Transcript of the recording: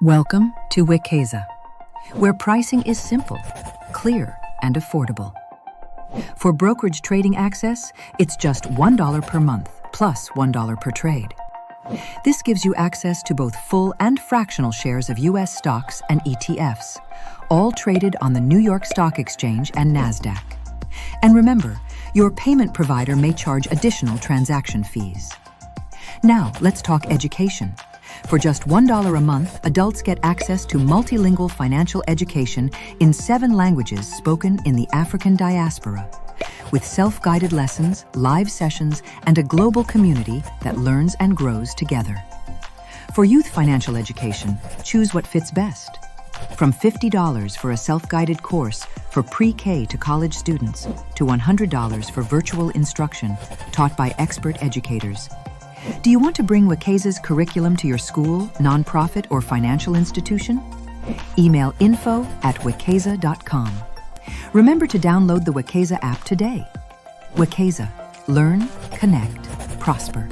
Welcome to Wekeza, where pricing is simple, clear, and affordable. For brokerage trading access, it's just $1 per month plus $1 per trade. This gives you access to both full and fractional shares of U.S. stocks and ETFs, all traded on the New York Stock Exchange and NASDAQ. And remember, your payment provider may charge additional transaction fees. Now, let's talk education. For just $1 a month, adults get access to multilingual financial education in 7 languages spoken in the African diaspora, with self-guided lessons, live sessions, and a global community that learns and grows together. For youth financial education, choose what fits best. From $50 for a self-guided course for pre-K to college students, to $100 for virtual instruction taught by expert educators. Do you want to bring Wekeza's curriculum to your school, nonprofit, or financial institution? Email info@wekeza.com. Remember to download the Wekeza app today. Wekeza. Learn, connect, prosper.